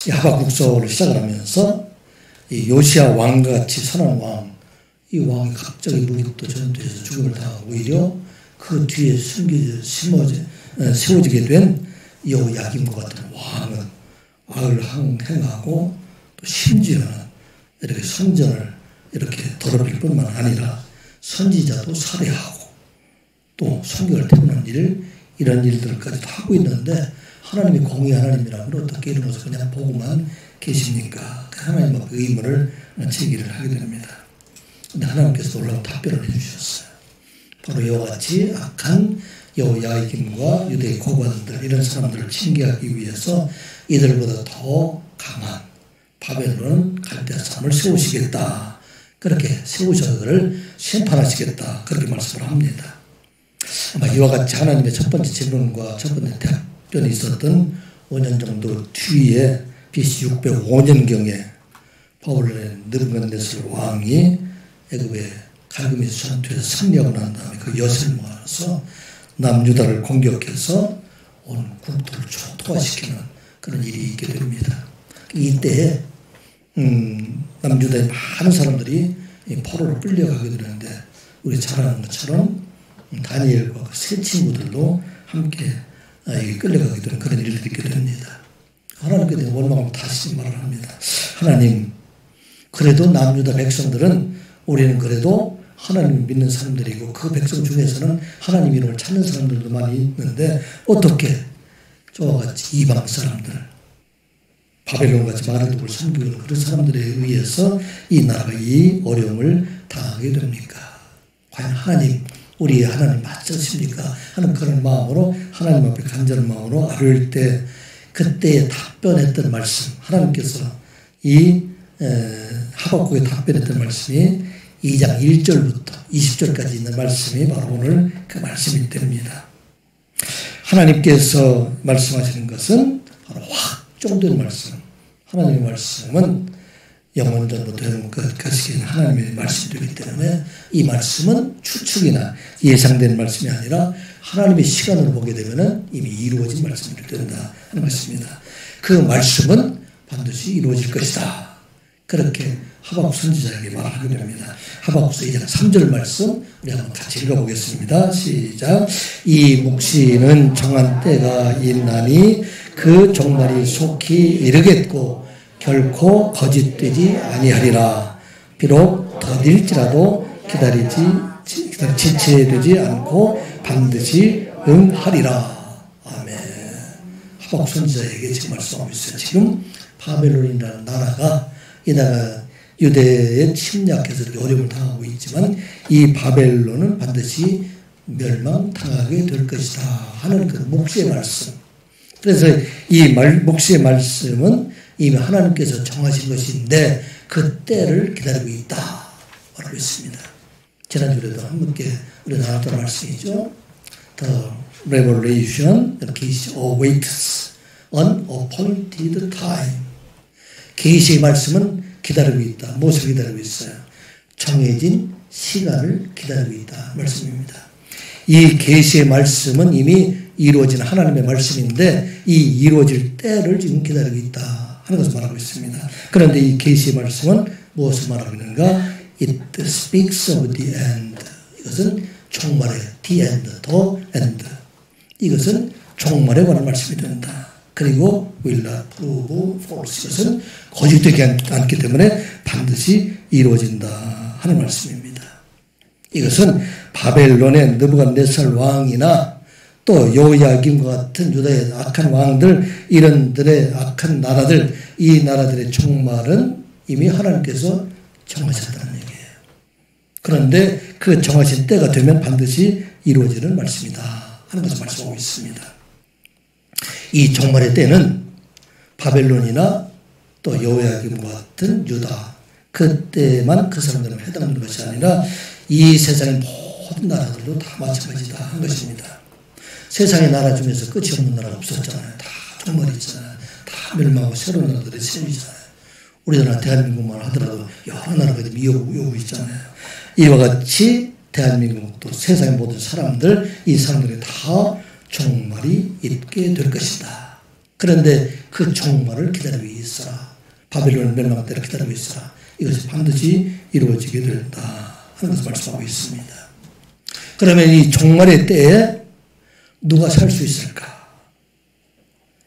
이 하박국서를 시작을 하면서 이 요시야 왕과 같이 선한 왕, 이 왕이 갑자기 무기도 전투에서 죽음을 당하고 오히려 그 뒤에 세워지게 된 여호야김과 같은 왕은 악을 행하고 또 심지어는 이렇게 성전을 이렇게 더럽힐 뿐만 아니라 선지자도 살해하고 또 성경을 태우는 일, 이런 일들까지도 하고 있는데 하나님이 공의 하나님이라면 어떻게 이런 것을 그냥 보고만 계십니까? 하나님 앞에 의문을 제기를 하게 됩니다. 그런데 하나님께서 놀라운 답변을 해주셨어요. 바로 이와 같이 악한 여호야김과 유대의 고관들 이런 사람들을 징계하기 위해서 이들보다 더 강한 바벨론 갈대아 사람을 세우시겠다. 그렇게 세우셔서 그를 심판하시겠다. 그렇게 말씀을 합니다. 아마 이와 같이 하나님의 첫 번째 질문과 첫 번째 답변이 있었던 5년 정도 뒤에 BC 605년경에 바벨론의 느부갓네살 왕이 애굽의 갈그미스 전투에서 승리하고 난 다음에 그 여세를 모아서 남유다를 공격해서 온 국토를 초토화시키는 그런 일이 있게 됩니다. 이때에 남유다의 많은 사람들이 포로로 끌려가게 되는데 우리 잘 아는 것처럼 다니엘과 그 세 친구들도 함께 끌려가게 되는 그런 일들이 있게 됩니다. 하나님께 대한 원망을 다시 말을 합니다. 하나님, 그래도 남유다 백성들은 우리는 그래도 하나님을 믿는 사람들이고 그 백성 중에서는 하나님 이름을 찾는 사람들도 많이 있는데 어떻게 저와 같이 이방 사람들, 바벨론같이 마르도를 섬기는 그런 사람들에 의해서 이 나라가 이 어려움을 당하게 됩니까? 과연 하나님, 우리의 하나님 맞으십니까? 하는 그런 마음으로 하나님 앞에 간절한 마음으로 아뢰을 때 그때에 답변했던 말씀, 하나님께서 이 하박국에 답변했던 말씀이 2장 1절부터 20절까지 있는 말씀이 바로 오늘 그 말씀이 됩니다. 하나님께서 말씀하시는 것은 바로 확정된 말씀. 하나님의 말씀은 영원전부터 영원까지 하나님의 말씀이기 때문에 이 말씀은 추측이나 예상된 말씀이 아니라 하나님의 시간을 보게 되면 이미 이루어진 말씀이 된다 하는 것입니다. 그 말씀은 반드시 이루어질 것이다. 그렇게 하박국 선지자에게 말하게 됩니다. 하박국서 2장 3절 말씀 우리 한번 같이 읽어보겠습니다. 시작. 이 묵시는 정한 때가 있나니 그 종말이 속히 이르겠고 결코 거짓되지 아니하리라. 비록 더딜지라도 지체되지 않고 반드시 응하리라. 아멘. 하박국 선지자에게 지금 말씀하고 있어요. 지금 바벨론이라는 나라가 이 나라 유대에 침략해서 이렇게 어려움을 당하고 있지만 이 바벨론은 반드시 멸망당하게 될 것이다 하는 그 묵시의 말씀. 그래서 이 묵시의 말씀은 이미 하나님께서 정하신 것인데 그 때를 기다리고 있다 말하고 있습니다. 지난주에도 함께 우리 나눴던 말씀이죠. The revelation awaits an appointed time. 계시의 말씀은 기다리고 있다. 무엇을 기다리고 있어요? 정해진 시간을 기다리고 있다 말씀입니다. 이 계시의 말씀은 이미 이루어진 하나님의 말씀인데 이 이루어질 때를 지금 기다리고 있다 하는 것을 말하고 있습니다. 그런데 이 계시의 말씀은 무엇을 말하고 있는가? It speaks of the end. 이것은 종말의 the end, the end. 이것은 종말에 관한 말씀이 된다. 그리고 will not prove false. 이것은 거짓되지 않기 때문에 반드시 이루어진다 하는 말씀입니다. 이것은 바벨론의 느부갓네살 왕이나 또 여호야김과 같은 유다의 악한 왕들, 이런들의 악한 나라들, 이 나라들의 종말은 이미 하나님께서 정하셨다는 얘기예요. 그런데 그 정하신 때가 되면 반드시 이루어지는 말씀이다 하는 것을 말씀하고 있습니다. 이 종말의 때는 바벨론이나 또 여호야김과 같은 유다, 그때만 그 사람들은 해당하는 것이 아니라 이 세상의 모든 나라들도 다 마찬가지다 한 것입니다. 세상의 나라 중에서 끝이 없는 나라가 없었잖아요. 다 종말이 있잖아요. 다 멸망하고 새로운 나라들이 생기잖아요. 우리나라 대한민국만 하더라도 여러 나라가 이어오고 있잖아요. 이와 같이 대한민국도 세상의 모든 사람들, 이 사람들이 다 종말이 있게 될 것이다. 그런데 그 종말을 기다리고 있어라. 바벨론 멸망 때를 기다리고 있어라. 이것이 반드시 이루어지게 된다 하는 것을 말씀하고 있습니다. 그러면 이 종말의 때에 누가 살 수 있을까?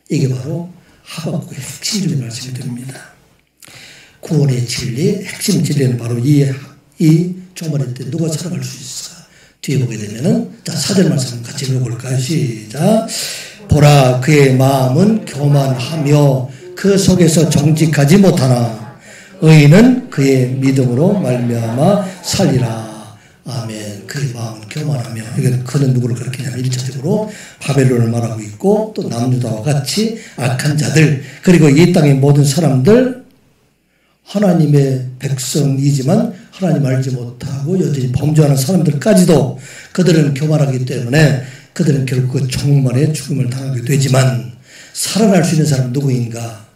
이게 바로 하박국의 핵심적인 말씀이 됩니다. 구원의 진리, 핵심 진리는 바로 이 종말의 때 누가 살아갈 수 있어? 뒤에 보게 되면은, 자, 4절 말씀 같이 읽어볼까요? 시작. 보라, 그의 마음은 교만하며 그 속에서 정직하지 못하나 의인은 그의 믿음으로 말미암아 살리라. 아멘. 그의 마음은 교만하며, 이건 그는 누구를 가리키냐면 1차적으로 바벨론을 말하고 있고, 또 남유다와 같이 악한 자들, 그리고 이 땅의 모든 사람들, 하나님의 백성이지만 하나님 알지 못하고 여전히 범죄하는 사람들까지도 그들은 교만하기 때문에 그들은 결국 그 종말의 죽음을 당하게 되지만, 살아날 수 있는 사람은 누구인가?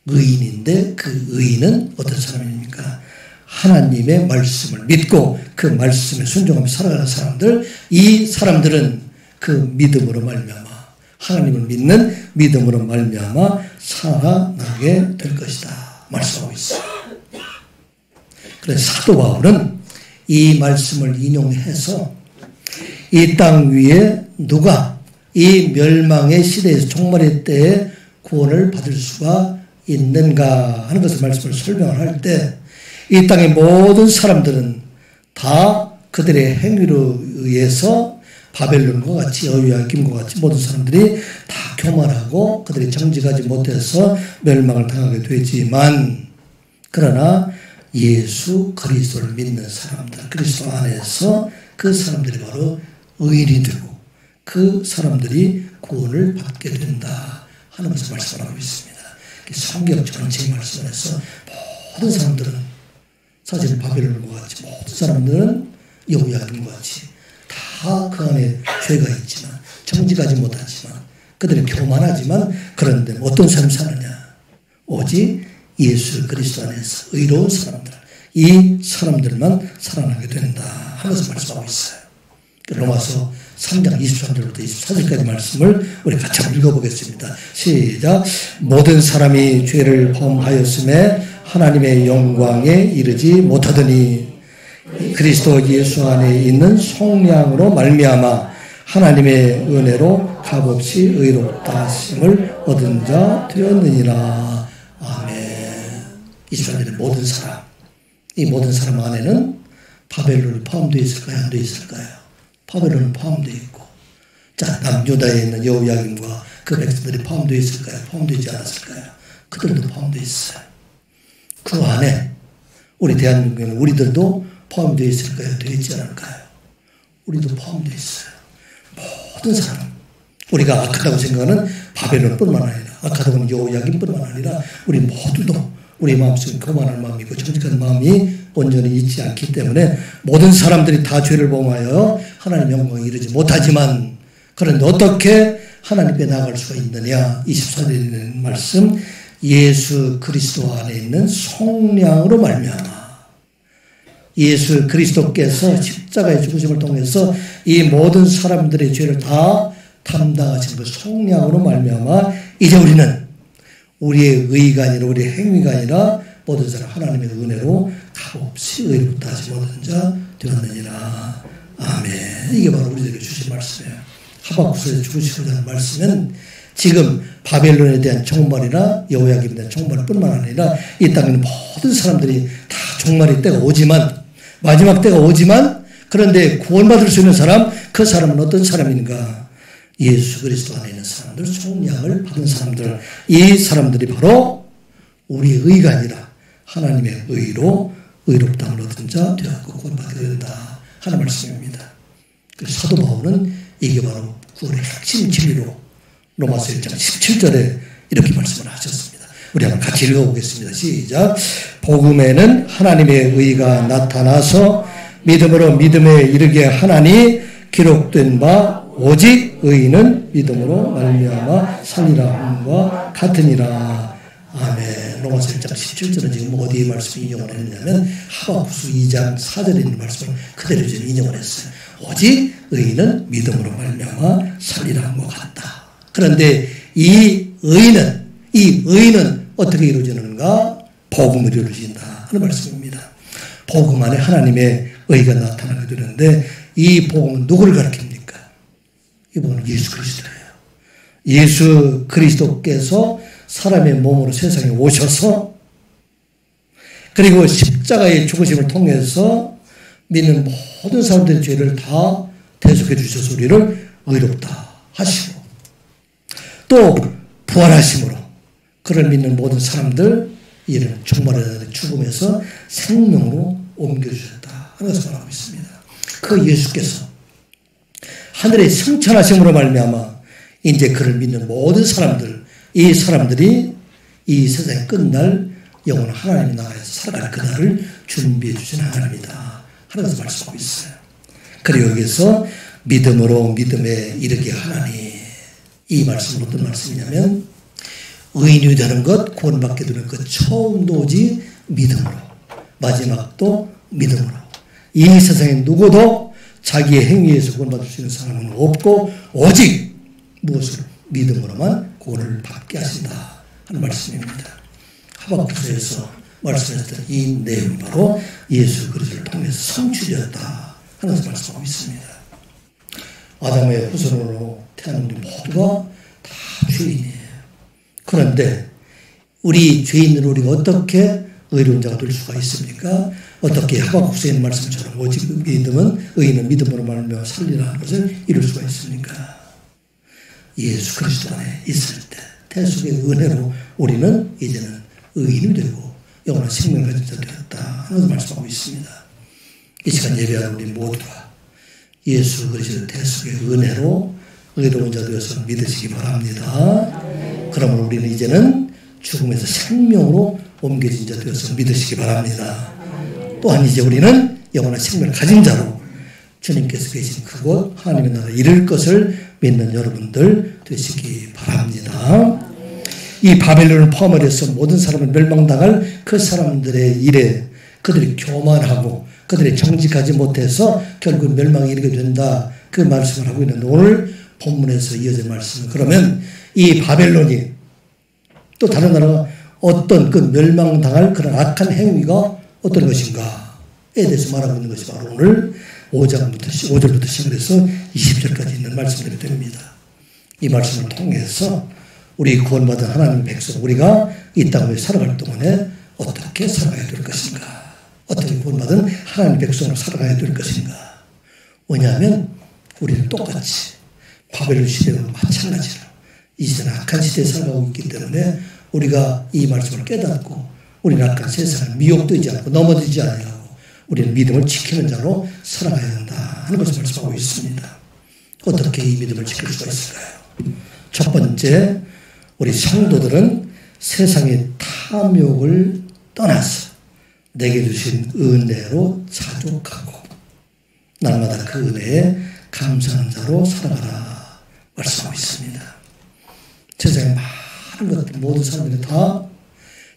의인인데, 그 의인은 어떤 사람입니까? 하나님의 말씀을 믿고 그 말씀에 순종하며 살아가는 사람들, 이 사람들은 그 믿음으로 말미암아, 하나님을 믿는 믿음으로 말미암아 살아나게 될 것이다 말씀하고 있어요. 그래서 사도 바울은 이 말씀을 인용해서 이 땅 위에 누가 이 멸망의 시대에서 종말의 때에 구원을 받을 수가 있는가 하는 것을 말씀을 설명을 할 때, 이 땅의 모든 사람들은 다 그들의 행위로 의해서 바벨론과 같이, 여호야김과 같이 모든 사람들이 다 교만하고 그들이 정직하지 못해서 멸망을 당하게 되지만, 그러나 예수 그리스도를 믿는 사람들, 그리스도 안에서 그 사람들이 바로 의인이 되고 그 사람들이 구원을 받게 된다 하는 것을 말씀하고 있습니다. 성경 전체의 말씀을 해서 모든 사람들은, 사실 바벨론과 같이 모든 사람들은 여호야김과 같이 다 그 안에 죄가 있지만, 정직하지 못하지만, 그들이 교만하지만, 그런데 어떤 삶을 사느냐? 오직 예수 그리스도 안에서 의로운 사람들, 이 사람들만 살아나게 된다 하는 것을 말씀하고 있어요. 로마서 3장 23절부터 24절까지 말씀을 우리 같이 한번 읽어보겠습니다. 시작. 모든 사람이 죄를 범하였음에 하나님의 영광에 이르지 못하더니 그리스도 예수 안에 있는 속량으로 말미암아 하나님의 은혜로 값없이 의롭다 하심을 얻은 자 되었느니라. 아멘. 24절의 모든 사람, 이 모든 사람 안에는 바벨론이 포함되어 있을까요? 안 되어 있을까요? 바벨론은 포함되어 있고, 자, 남유다에 있는 여호야김과 그 백성들이 포함되어 있을까요? 포함되지 않았을까요? 그들도 포함되어 있어요. 그 안에 우리 대한민국에는 우리들도 포함되어 있을까요? 되어 있지 않을까요? 우리도 포함되어 있어요. 모든 사람, 우리가 악하다고 생각하는 바벨론뿐만 아니라, 악하다고 하는 여호야김뿐만 아니라 우리 모두도 우리 마음속에 교만한 마음이고 정직한 마음이 온전히 있지 않기 때문에 모든 사람들이 다 죄를 범하여 하나님의 영광에 이르지 못하지만, 그런데 어떻게 하나님께 나아갈 수가 있느냐? 24절에 있는 말씀, 예수 그리스도 안에 있는 속량으로 말미암아, 예수 그리스도께서 십자가의 죽으심을 통해서 이 모든 사람들의 죄를 다 담당하신 그 속량으로 말미암아 이제 우리는 우리의 의가 아니라 우리의 행위가 아니라 모든 사람 하나님의 은혜로 값없이 의롭다 하심 얻은 자 되었느니라. 아멘. 이게 바로 우리에게 주신 말씀이에요. 하박국에서 주시고자 하는 말씀은 지금 바벨론에 대한 종말이나 여호야김에 대한 종말뿐만 아니라 이 땅에 있는 모든 사람들이 다 종말의 때가 오지만, 마지막 때가 오지만, 그런데 구원받을 수 있는 사람, 그 사람은 어떤 사람인가? 예수 그리스도 안에 있는 사람들, 속량을 받은 사람들, 이 사람들이 바로 우리의 의가 아니라 하나님의 의로 의롭다함을 얻은 자 되었고 구원받게 된다 하는 말씀입니다. 그래서 사도 바울은 이게 바로 구원의 핵심 진리로 로마서 1장 17절에 이렇게 말씀을 하셨습니다. 우리 한번 같이 읽어보겠습니다. 시작. 복음에는 하나님의 의가 나타나서 믿음으로 믿음에 이르게 하나니 기록된 바 오직 의인은 믿음으로 말미암아 살리라 함과 같으니라. 아멘. 로마서 1장 17절은 지금 어디에 말씀 인용을 했냐면 하박국서 2장 4절에 있는 말씀을 그대로 지금 인용을 했어요. 오직 의인은 믿음으로 말미암아 살리라 함과 같다. 그런데 이 이 의는 어떻게 이루어지는가? 복음으로 이루어진다 하는 말씀입니다. 복음 안에 하나님의 의가 나타나게 되는데 이 복음은 누구를 가리킵니까? 이 복음은 예수 그리스도예요. 예수 그리스도께서 사람의 몸으로 세상에 오셔서 그리고 십자가의 죽으심을 통해서 믿는 모든 사람들의 죄를 다 대속해 주셔서 우리를 의롭다 하시고 또 부활하심으로 그를 믿는 모든 사람들 이를 종말의 죽음에서 생명으로 옮겨주셨다 하는 것을 말하고 있습니다. 그 예수께서 하늘의 승천하심으로 말미암아 이제 그를 믿는 모든 사람들 이 사람들이 이 세상의 끝날 영원한 하나님의 나라에서 살아갈 그날을 준비해 주신 하나님이다 하는 것을 말씀하고 있어요. 그리고 여기서 믿음으로 믿음에 이르게 하나니 이 말씀은 어떤 말씀이냐면 의인이 되는 것, 구원받게 되는 것 처음도 오직 믿음으로 마지막도 믿음으로 이 세상에 누구도 자기의 행위에서 구원받을 수 있는 사람은 없고 오직 무엇으로? 믿음으로만 구원을 받게 하신다 하는 말씀입니다. 하박국서에서 말씀했던 이 내용이 바로 예수 그리스도를 통해서 성취되었다 하는 것을 말씀하고 있습니다. 아담의 후손으로 태어난 우리 모두가 다 죄인이에요. 그런데 우리 죄인들 우리가 어떻게 의로운 자가 될 수가 있습니까? 어떻게 하박국서에 있는 말씀처럼 오직 믿음은 의인은 믿음으로 말하며 살리라는 것을 이룰 수가 있습니까? 예수 그리스도 안에 있을 때 대속의 은혜로 우리는 이제는 의인이 되고 영원한 생명을 가진 자 되었다 하는 것을 말씀하고 있습니다. 이 시간 예배하는 우리 모두가 예수 그리스도 대속의 은혜로 의로운 자 되어서 믿으시기 바랍니다. 그러면 우리는 이제는 죽음에서 생명으로 옮겨진 자 되어서 믿으시기 바랍니다. 또한 이제 우리는 영원한 생명을 가진 자로 주님께서 계신 그곳 하나님의 나라에 이를 것을 믿는 여러분들 되시기 바랍니다. 이 바벨론을 포함을 해서 모든 사람을 멸망당할 그 사람들의 일에 그들이 교만하고 그들이 정직하지 못해서 결국 멸망에 이르게 된다 그 말씀을 하고 있는데 오늘 본문에서 이어진 말씀은 그러면 이 바벨론이 또 다른 나라가 어떤 그 멸망당할 그런 악한 행위가 어떤 것인가에 대해서 말하고 있는 것이 바로 오늘 5절부터 시작해서 20절까지 있는 말씀들이 됩니다. 이 말씀을 통해서 우리 구원받은 하나님의 백성 우리가 이 땅에 살아갈 동안에 어떻게 살아가야 될 것인가 어떻게 구원받은 하나님의 백성으로 살아가야 될 것인가 왜냐하면 우리는 똑같이 바벨론 시대와 마찬가지로 이 시대는 악한 시대에 살아가고 있기 때문에 우리가 이 말씀을 깨닫고 우리는 악한 세상을 미혹되지 않고 넘어지지 않으려고 우리는 믿음을 지키는 자로 살아가야 한다 하는 것을 말씀하고 있습니다. 어떻게 이 믿음을 지킬 수가 있을까요? 첫 번째 우리 성도들은 세상의 탐욕을 떠나서 내게 주신 은혜로 자족하고 날마다 그 은혜에 감사하는 자로 살아가라 말씀하고 있습니다. 세상에 많은 것들 모든 사람들이 다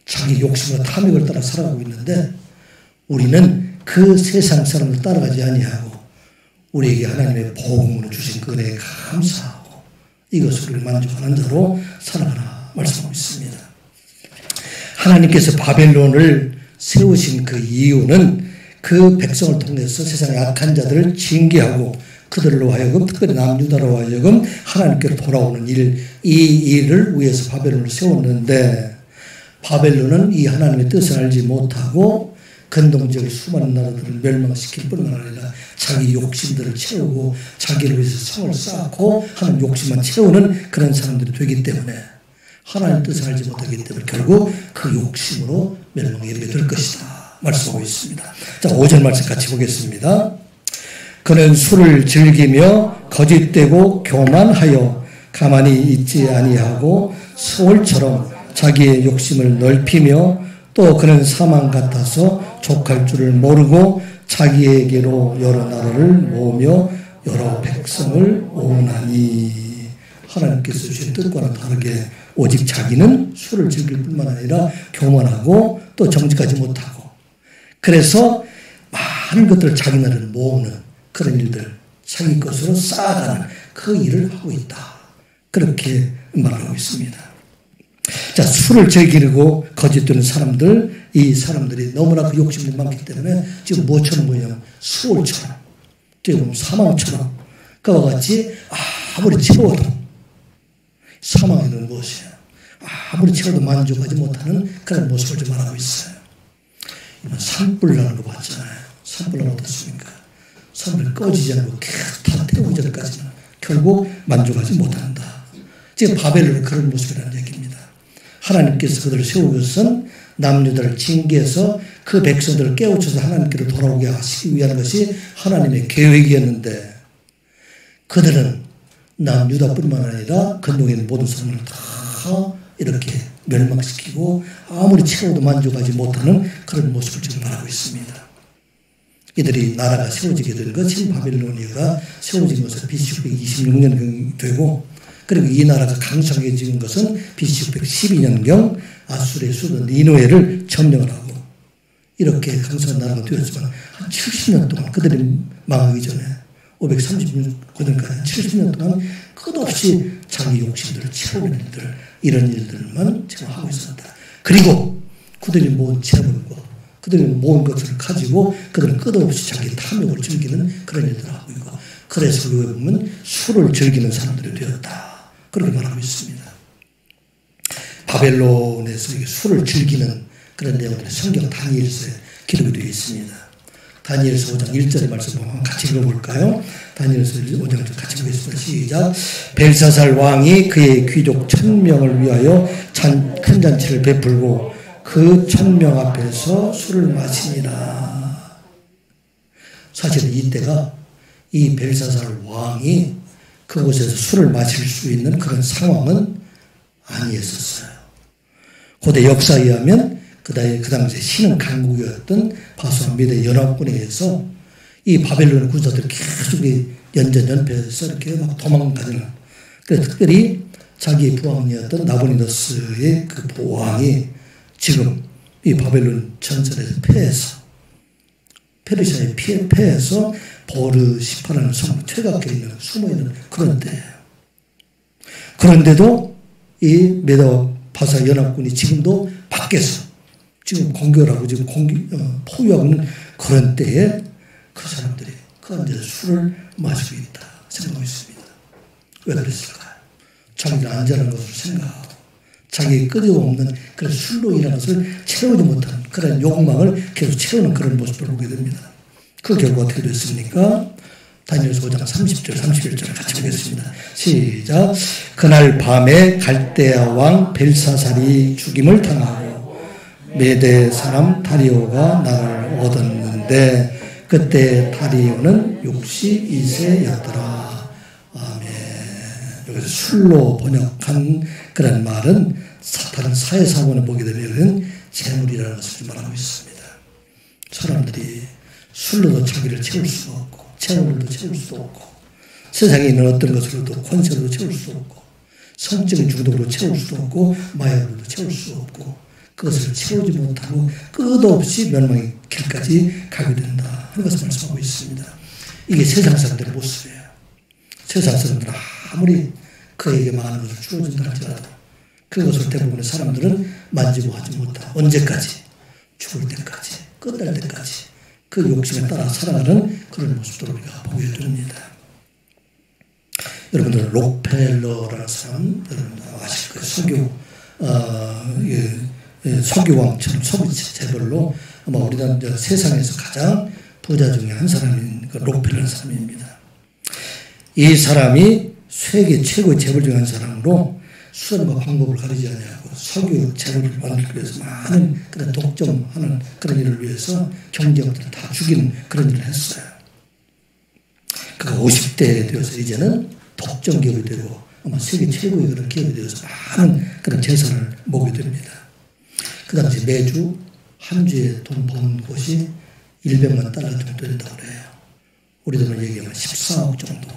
자기 욕심과 탐욕을 따라 살아가고 있는데 우리는 그 세상 사람을 따라가지 아니하고 우리에게 하나님의 복음으로 주신 그 은혜에 감사하고 이것을 우리 만족하는 자로 살아가라 말씀하고 있습니다. 하나님께서 바벨론을 세우신 그 이유는 그 백성을 통해서 세상의 악한 자들을 징계하고 그들로 하여금 특별히 남유다로 하여금 하나님께로 돌아오는 이 일을 위해서 바벨론을 세웠는데 바벨론은 이 하나님의 뜻을 알지 못하고 근동지역의 수많은 나라들을 멸망시킬 뿐만 아니라 자기 욕심들을 채우고 자기를 위해서 성을 쌓고 하는 욕심만 채우는 그런 사람들이 되기 때문에 하나님의 뜻을 알지 못하기 때문에 결국 그 욕심으로 멸망에 이르게 될 것이다 말씀하고 있습니다. 자, 5절 말씀 같이 보겠습니다. 그는 술을 즐기며 거짓되고 교만하여 가만히 있지 아니하고 소울처럼 자기의 욕심을 넓히며 또 그는 사망 같아서 족할 줄을 모르고 자기에게로 여러 나라를 모으며 여러 백성을 모으나니 하나님께서 주신 뜻과는 다르게 오직 자기는 술을 즐길 뿐만 아니라 교만하고 또 정직하지 못하고 그래서 많은 것들을 자기 나라를 모으는 그런 일들 자기 것으로 쌓아가는 그 일을 하고 있다. 그렇게 말하고 있습니다. 자, 술을 즐기고 거짓되는 사람들, 이 사람들이 너무나 그 욕심이 많기 때문에 지금 뭐처럼 보이냐면 수월처럼, 지금 사망처럼, 그와 같이 아무리 채워도 사망에는 무엇이에요? 아무리 채워도 만족하지 못하는 그런 모습을 좀 말하고 있어요. 이번 산불나는 거 봤잖아요. 산불은 어떻습니까? 산불이 꺼지지 않고 계속 다 태우기 전까지는 결국 만족하지 못한다. 지금 바벨론은 그런 모습이라는 얘기입니다. 하나님께서 그들을 세우고선 남유다를 징계해서 그 백성들을 깨우쳐서 하나님께로 돌아오게 하시기 위한 것이 하나님의 계획이었는데 그들은 남유다뿐만 아니라 근동에 있는 모든 사람을 다 이렇게 멸망시키고 아무리 채워도 만족하지 못하는 그런 모습을 지금 말하고 있습니다. 이들이 나라가 세워지게 된 것이 바벨로니아가 세워진 것은 BC 626년경이 되고 그리고 이 나라가 강성해진 것은 BC 612년경 아수르의 수도 니누에를 점령을 하고 이렇게 강성한 나라가 되었지만 한 70년 동안 그들이 망하기 전에 536년까지 70년 동안 끝없이 자기 욕심들을 채우는 일들 이런 일들만 지금 하고 있었다. 그리고 그들이 모은 재물과 그들이 모은 것을 가지고 그들은 끝없이 자기 탐욕을 즐기는 그런 일들을 하고 있고 그래서 여기 보면 술을 즐기는 사람들이 되었다. 그렇게 말하고 있습니다. 바벨론에서 술을 즐기는 그런 내용들이 성경 다니엘서에 기록이 되어 있습니다. 다니엘서 5장 1절의 말씀 한번 같이 읽어볼까요? 다니엘서 5장 같이 보겠습니다. 시작. 벨사살 왕이 그의 귀족 1000명을 위하여 큰 잔치를 베풀고 그 1000명 앞에서 술을 마시니라. 사실은 이때가 이 벨사살 왕이 그곳에서 술을 마실 수 있는 그런 상황은 아니었어요. 고대 역사에 의하면 그 당시에 신흥 강국이었던 바수와 메대 연합군에 의해서 이 바벨론 군사들이 계속 연전연패해서 이렇게 막 도망가는 그래서 특별히 자기 부왕이었던 나보니더스의 그 보왕이 지금 이 바벨론 전선에서 패해서 페르시아에 패해서 보르시파라는 성 퇴각해 있는 숨어있는 그런 때예요. 그런데도 이 메대와 바사 연합군이 지금도 밖에서 지금 공격하고 지금 포위하고 있는 그런 때에 그 사람들이 그 앉아서 술을 마시고 있다 생각하고 있습니다. 왜 그랬을까요? 자기가 안전한 것을 생각하고 자기 끄집어먹는 그런 술로 인한 것을 채우지 못하는 그런 욕망을 계속 채우는 그런 모습을 보게 됩니다. 그 결과 어떻게 됐습니까? 다니엘서 5장 30절 31절 같이 보겠습니다. 시작. 그날 밤에 갈대아 왕 벨사살이 죽임을 당하고 메대 사람 다리오가 나라를 얻었는데 그때 다리오는 62세였더라. 아멘. 여기서 술로 번역한 그런 말은 다른 사회사고는 보게 되면 재물이라는 것을 말하고 있습니다. 사람들이 술로도 자기를 채울 수가 없고 재물로도 채울 수도 없고 세상에 있는 어떤 것으로도 권세로도 채울 수 없고 성적인 중독으로 채울 수도 없고 마약으로도 채울 수 없고 그것을 채우지 못하고 끝없이 멸망의 길까지 가게 된다 하는 것을 말씀하고 있습니다. 이게 세상 사람들의 모습이에요. 세상 사람들은 아무리 그에게 많은 것을 주어진다 할지라도 그것을 대부분의 사람들은 만지고 하지 못하고 언제까지? 죽을 때까지 끝날 때까지 그 욕심에 따라 살아가는 그런 모습들을 우리가 보게 됩니다. 여러분들 록펠러라는 사람 여러분 아실 거예요. 석유왕처럼 석유 재벌로 아마 우리나라 세상에서 가장 부자 중에 한 사람인 그 록펠러라는 사람입니다. 이 사람이 세계 최고의 재벌 중에 한 사람으로 수단과 방법을 가리지 않냐고 석유 재벌을 만들기 위해서 많은 그런 독점하는 그런 일을 위해서 경제업들을 다 죽이는 그런 일을 했어요. 그가 50대 되어서 이제는 독점 기업이 되고 아마 세계 최고의 그런 기업이 되어서 많은 그런 재산을 모게 됩니다. 그 당시 매주 한 주에 돈 버는 곳이 100만 달러 정도 된다고 그래요. 우리 돈으로 얘기하면 14억 정도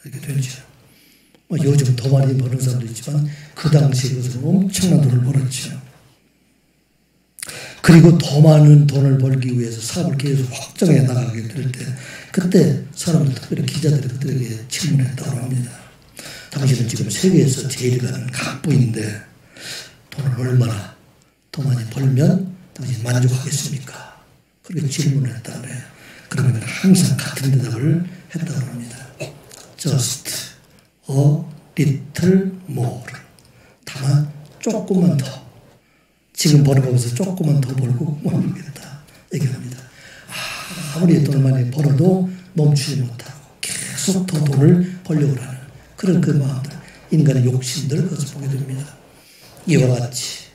이렇게 되죠. 요즘 더 많이 버는 사람도 있지만 그 당시에 그것은 엄청난 돈을 벌었죠. 그리고 더 많은 돈을 벌기 위해서 사업을 계속 확장해 나가게 될 때 그때 사람들 특별히 기자들이 그들에게 질문했다고 합니다. 당신은 지금 세계에서 제일 가는 갑부인데 돈을 얼마나 더 많이 벌면 당신 만족하겠습니까? 그렇게 질문을 했다고 해요. 그러면 항상 같은 대답을 했다고 합니다. Just a little more. 다만 조금만 더. 지금 버는 거에서 조금만 더 벌고 모르겠다. 얘기합니다. 아무리 돈을 많이 벌어도 멈추지 못하고 계속 더 돈을 벌려고 하는 그런 그 마음들, 인간의 욕심들, 그것을 보게 됩니다. 이와 같이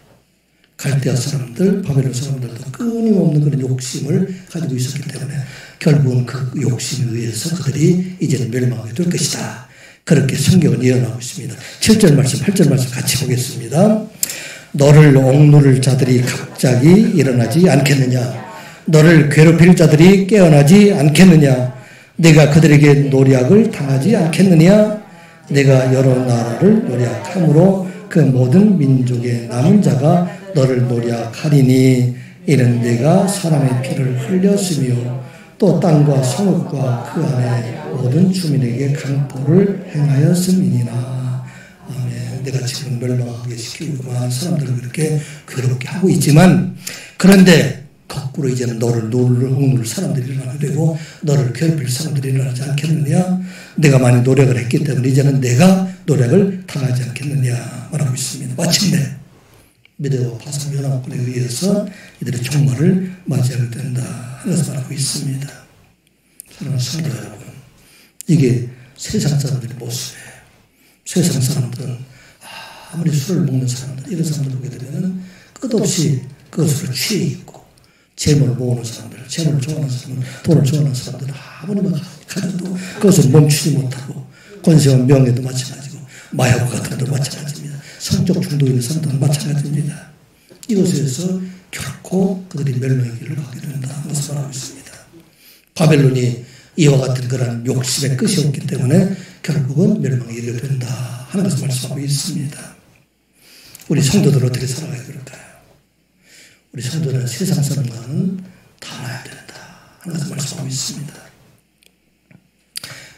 갈대아 사람들, 바벨론 사람들도 끊임없는 그런 욕심을 가지고 있었기 때문에 결국은 그 욕심에 의해서 그들이 이제는 멸망하게 될 것이다. 그렇게 성경은 예언하고 있습니다. 7절 말씀, 8절 말씀 같이 보겠습니다. 너를 억누를 자들이 갑자기 일어나지 않겠느냐? 너를 괴롭힐 자들이 깨어나지 않겠느냐? 내가 그들에게 노략을 당하지 않겠느냐? 내가 여러 나라를 노략함으로 그 모든 민족의 남은 자가 너를 노략하리니 이는 내가 사람의 피를 흘렸으며 또 땅과 성읍과 그 안에 모든 주민에게 강포를 행하였음이니라. 아멘. 내가 지금 멸망하게 시키고 많은 사람들을 그렇게 괴롭게 하고 있지만 그런데 거꾸로 이제는 너를 억누를 사람들이 일어나게 되고 너를 괴롭힐 사람들이 일어나지 않겠느냐? 내가 많이 노력을 했기 때문에 이제는 내가 노력을 당하지 않겠느냐 말하고 있습니다. 마침내 메대와 파상 연합군에 의해서 이들의 종말을 맞이하게 된다 하는 것을 말하고 있습니다. 사랑하는 성도 여러분, 이게 세상 사람들의 모습이에요. 세상 사람들은 아무리 술을 먹는 사람들, 이런 사람들 보게 되면 끝없이 그것으로 취해 있고 재물을 모으는 사람들, 재물을 좋아하는 사람들, 돈을 좋아하는 사람들은 아무리 가져도 그것을 멈추지 못하고 권세와 명예도 마찬가지고 마약 같은 것도 마찬가지입니다. 성적 중독 있는 사람들은 마찬가지입니다. 이것에서 결코 그들이 멸망의 길을 가게 된다. 그것을 말하고 있습니다. 바벨론이 이와 같은 그런 욕심의 끝이 없기 때문에 결국은 멸망에 이르게 된다 하는 것을 말씀하고 있습니다. 우리 성도들은 어떻게 살아가야 될까요? 우리 성도들은 세상 사람과는 달라야 된다 하는 것을 말씀하고 있습니다.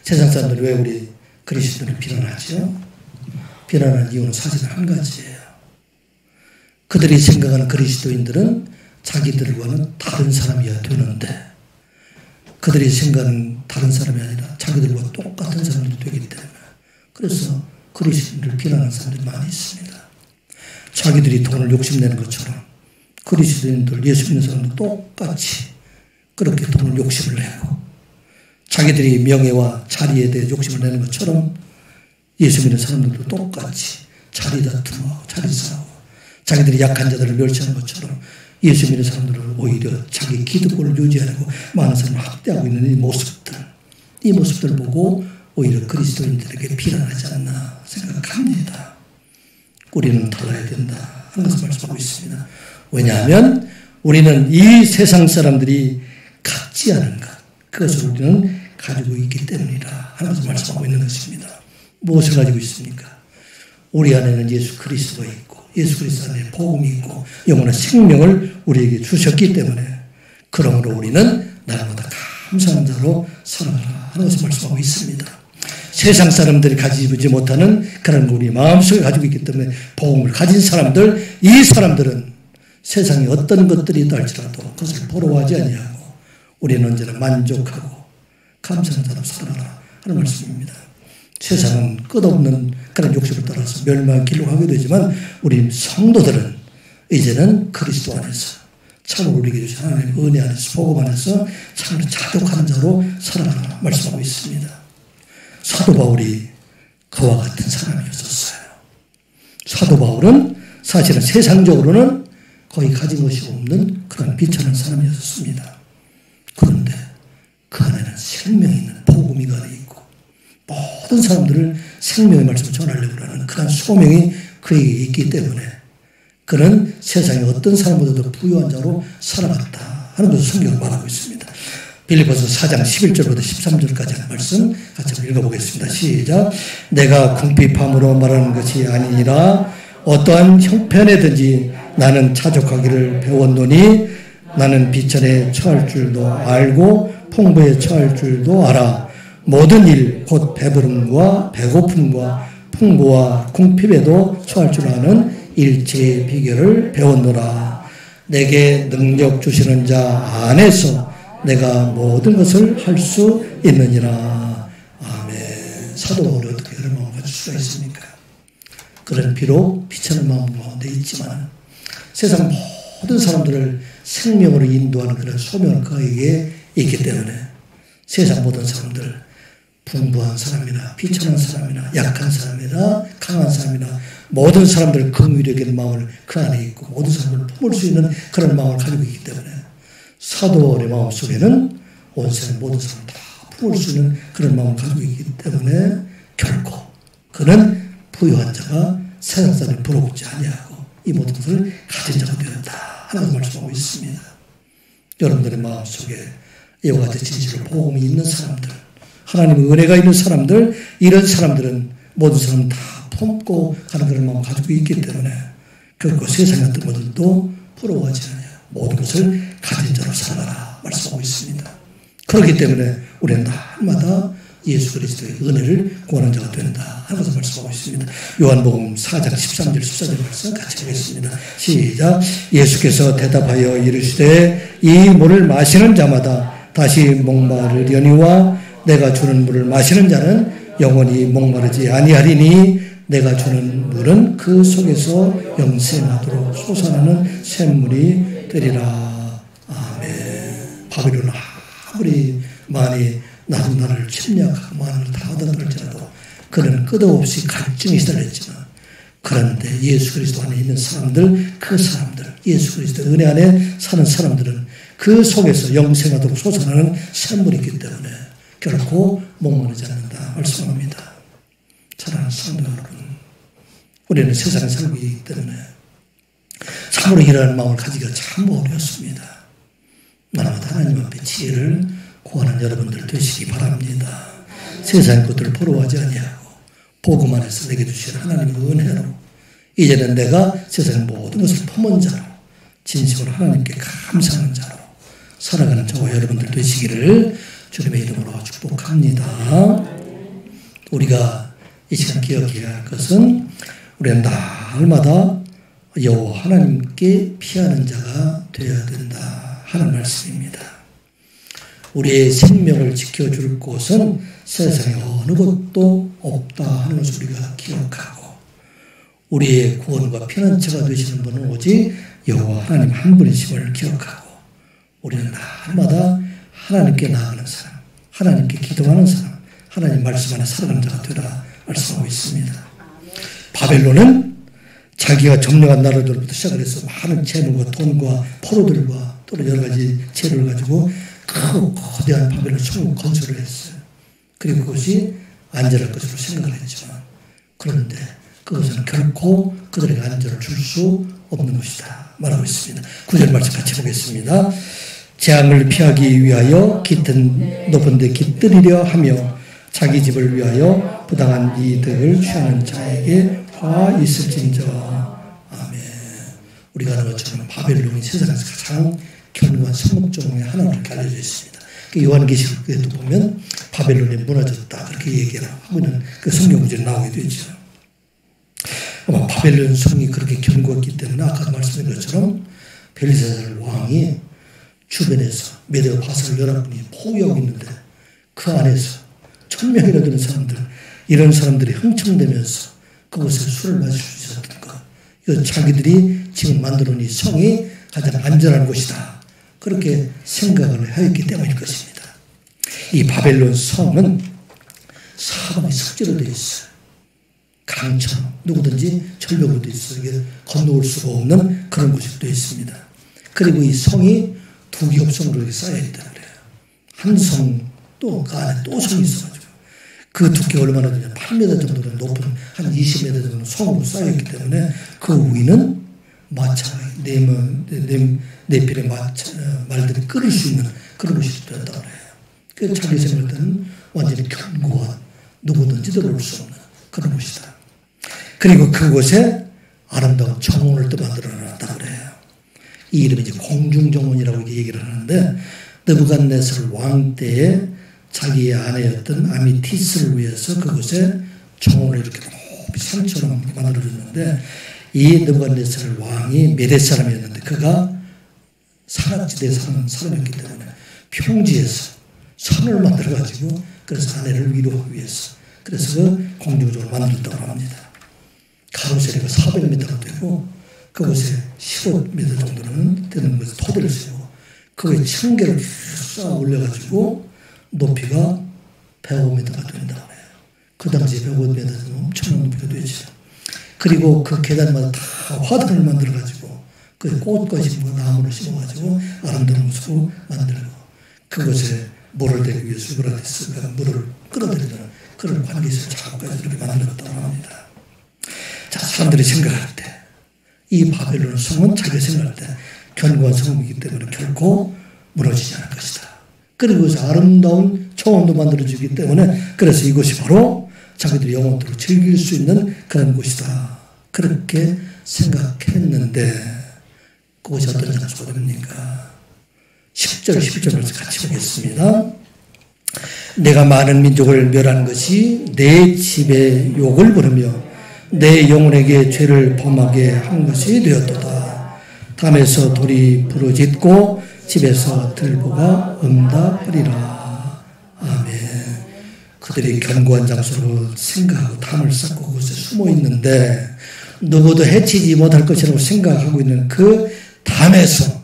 세상 사람들이 왜 우리 그리스도인을 비난하죠? 비난하는 이유는 사실 한 가지예요. 그들이 생각하는 그리스도인들은 자기들과는 다른 사람이어야 되는데 그들이 생각하는 다른 사람이 아니라 자기들과 똑같은 사람이 되기 때문에 그래서 그리스도인들을 비난하는 사람들이 많이 있습니다. 자기들이 돈을 욕심내는 것처럼 그리스도인들, 예수 믿는 사람도 똑같이 그렇게 돈을 욕심을 내고 자기들이 명예와 자리에 대해 욕심을 내는 것처럼 예수 믿는 사람들도 똑같이 자리 다툼하고 자리 싸우고 자기들이 약한 자들을 멸시하는 것처럼 예수 믿는 사람들은 오히려 자기 기득권을 유지하려고 많은 사람을 학대하고 있는 이 모습들을 보고 오히려 그리스도인들에게 비난하지 않나 생각합니다. 우리는 달라야 된다 하는 것을 말씀하고 있습니다. 왜냐하면 우리는 이 세상 사람들이 갖지 않은 것, 그것을 우리는 가지고 있기 때문이라 하는 것을 말씀하고 있는 것입니다. 무엇을 가지고 있습니까? 우리 안에는 예수 그리스도가 있고 예수 그리스도 안에 복음이 있고 영원한 생명을 우리에게 주셨기 때문에 그러므로 우리는 날마다 감사한 자로 살아가라 하는 것을 말씀하고 있습니다. 세상 사람들이 가지지 못하는 그런 우리 마음속에 가지고 있기 때문에 복음을 가진 사람들, 이 사람들은 세상에 어떤 것들이 있다 할지라도 그것을 부러워하지 아니하고 우리는 언제나 만족하고 감사한 자로 살아가라 하는 말씀입니다. 세상은 끝없는 그런 욕심을 따라서 멸망의 길로 가게 되지만 우리 성도들은 이제는 그리스도 안에서 참으로 우리에게 주신 하나님의 은혜 안에서 복음 안에서 참으로 자족하는 자로 살아가라 말씀하고 있습니다. 사도 바울이 그와 같은 사람이었어요. 사도 바울은 사실은 세상적으로는 거의 가진 것이 없는 그런 비천한 사람이었습니다. 그런데 그 안에는 생명이 있는 복음이 그 안에 있고 모든 사람들을 생명의 말씀을 전하려고 하는 그런 소명이 그에게 있기 때문에 그는 세상의 어떤 사람보다도 부유한 자로 살아갔다 하는 것을 성경을 말하고 있습니다. 빌립보서 4장 11절부터 13절까지 하는 말씀 같이 한번 읽어보겠습니다. 시작. 내가 궁핍함으로 말하는 것이 아니니라 어떠한 형편에든지 나는 자족하기를 배웠노니 나는 비천에 처할 줄도 알고 풍부에 처할 줄도 알아. 모든 일 곧 배부름과 배고픔과 풍부와 궁핍에도 처할 줄 아는 일체의 비결을 배웠노라. 내게 능력 주시는 자 안에서 내가 모든 것을 할 수 있느니라. 아멘. 사도 바울이 어떻게 그런 마음을 가질 수가 있습니까? 그런 비록 비천한 마음 가운데 있지만 세상 모든 사람들을 생명으로 인도하는 그런 소명은 그에게 있기 때문에 세상 모든 사람들, 풍부한 사람이나 비천한 사람이나 약한 사람이나 강한 사람이나 모든 사람들 긍휼하게 마음을 그 안에 있고 모든 사람을 품을 수 있는 그런 마음을 가지고 있기 때문에 사도의 마음 속에는 온 세상 모든 사람 다 품을 수 있는 그런 마음을 가지고 있기 때문에 결코 그는 부유한 자가 세상 사람을 부러우지 아니하고 이 모든 것을 가진 자가 되었다 하나님 말씀하고 있습니다. 여러분들의 마음속에 이와 같은 진실로 복음이 있는 사람들, 하나님의 은혜가 있는 사람들, 이런 사람들은 모든 사람은 다 품고 가는 그런 마음을 가지고 있기 때문에 결코 세상 같은 것들도 부러워하지 않아요. 모든 것을 가진 자로 살아라 말씀하고 있습니다. 그렇기 때문에 우리는 날마다 예수 그리스도의 은혜를 구하는 자가 된다 하는 것을 말씀하고 있습니다. 요한복음 4장 13절 14절 말씀 같이 보겠습니다. 시작. 예수께서 대답하여 이르시되 이 물을 마시는 자마다 다시 목마르려니와 내가 주는 물을 마시는 자는 영원히 목마르지 아니하리니 내가 주는 물은 그 속에서 영생하도록 솟아나는 샘물이 되리라. 아멘. 바벨론 아무리 많이 나도 나를 침략하고 많은 다 얻어들지라도 그는 끝없이 갈증에 시달렸지만 그런데 예수 그리스도 안에 있는 사람들, 그 사람들, 예수 그리스도 은혜 안에 사는 사람들은 그 속에서 영생하도록 솟아나는 샘물이 있기 때문에 결코 목마르지 않는다 말씀합니다. 사랑하는 성도 여러분, 우리는 세상에 살고 있기 때문에 참으로 일하는 마음을 가지기가 참 어렵습니다. 날마다 하나님 앞에 지혜를 구하는 여러분들 되시기 바랍니다. 세상의 것들을 부러워하지 아니하고 복음 안에서 내게 주신 하나님의 은혜로 이제는 내가 세상의 모든 것을 품은 자로 진심으로 하나님께 감사하는 자로 살아가는 저와 여러분들 되시기를 주님의 이름으로 축복합니다. 우리가 이 시간 기억해야 할 것은 우리는 날마다 여호와 하나님께 피하는 자가 되어야 된다 하는 말씀입니다. 우리의 생명을 지켜줄 곳은 세상에 어느 곳도 없다 하는 것을 우리가 기억하고 우리의 구원과 피난처가 되시는 분은 오직 여호와 하나님 한 분이심을 기억하고 우리는 날마다 하나님께 나아가는 사람, 하나님께 기도하는 사람, 하나님 말씀 안에 살아가는 자가 되라 말씀하고 있습니다. 바벨론은 자기가 점령한 나라들부터 시작을 해서 많은 재물과 돈과 포로들과 또 여러 가지 재료를 가지고 크고 거대한 바벨론 성을 건설을 했어요. 그리고 그것이 안전할 것으로 생각을 했지만 그런데 그것은 결코 그들에게 안전을 줄 수 없는 것이다 말하고 있습니다. 9절 말씀 같이 보겠습니다. 재앙을 피하기 위하여 깃든 높은 데 깃들이려 하며 자기 집을 위하여 부당한 이득을 취하는 자에게 화 있을진저. 아멘. 우리가 아는 것처럼 바벨론이 세상에서 가장 견고한 성목종의 하나로 이렇게 알려져 있습니다. 요한계시록에도 보면 바벨론이 무너졌다 그렇게 얘기를 하고 있는 그 성경 구절이 나오게 되죠. 아마 바벨론 성이 그렇게 견고했기 때문에 아까 말씀드린 것처럼 벨사살 왕이 주변에서 메대 화살 11분이 포위하고 있는데 그 안에서 1000명이나 되는 사람들, 이런 사람들이 흥청대면서 그곳에 술을 마실 수 있었던 것. 이거 자기들이 지금 만들어 놓은 이 성이 가장 안전한 곳이다. 그렇게 생각을 하였기 때문일 것입니다. 이 바벨론 성은 사방이 습지로 되어 있어요. 강처럼 누구든지 절벽으로 되어 있어요. 이게 건너올 수가 없는 그런 곳이 되어 있습니다. 그리고 이 성이 두 겹성으로 이렇게 쌓여있다 그래요. 한 성, 또 그 안에 또 성이 있어가지고 그 두께 얼마나 되냐 8m 정도 높은 한 20m 정도 성으로 쌓여있기 때문에 그 위는 마차, 네 필의 말들이 끓을 수 있는 그런 곳이 되었다고 해요. 그 자기 생각할 때는 완전히 견고한 누구든지 들어올 수 없는 그런 곳이다. 그리고 그곳에 아름다운 정원을 또 만들어놨다고 그래요. 이 이름이 이제 공중정원이라고 얘기를 하는데 느부갓네살 왕 때에 자기의 아내였던 아미티스를 위해서 그곳에 정원을 이렇게 높이 산처럼 만들어줬는데 이 느부갓네살 왕이 메대 사람이었는데 그가 산악지대에 사는 사람이었기 때문에 평지에서 선을 만들어가지고 그래서 아내를 위로하기 위해서 그래서 그 공중적으로 만들었다고 합니다. 가로세로가 400m가 되고 그곳에 15m 정도는 되는 것을 토대를 세우고 그거에 층계를 쌓아 올려가지고 높이가 105m가 된다고 해요. 그 당시에 105m는 엄청난 높이가 되죠. 그리고 그 계단마다 다 화단을 만들어가지고 그 꽃과 심고 나무를 심어가지고 아름다운 모습을 만들고 그곳에 물을 대기 위해서 그러니까 물을 끌어들이는 그런 관계에서 작업까지 이렇게 만들었다고 합니다. 자, 사람들이 생각할 때 이 바벨론 성은 자기가 생각할 때 견고한 성이기 때문에 결코 무너지지 않을 것이다. 그리고 그것이 아름다운 초원도 만들어지기 때문에 그래서 이곳이 바로 자기들이 영원토록 즐길 수 있는 그런 곳이다. 그렇게 생각했는데 그것이 어떤 장소가 됩니까? 10절, 11절을 같이 보겠습니다. 내가 많은 민족을 멸한 것이 내 집에 욕을 부르며 내 영혼에게 죄를 범하게 한 것이 되었도다. 담에서 돌이 부르짖고 집에서 들보가 응답하리라. 아멘. 그들이 견고한 장소로 생각하고 담을 쌓고 그곳에 숨어 있는데 누구도 해치지 못할 것이라고 생각하고 있는 그 담에서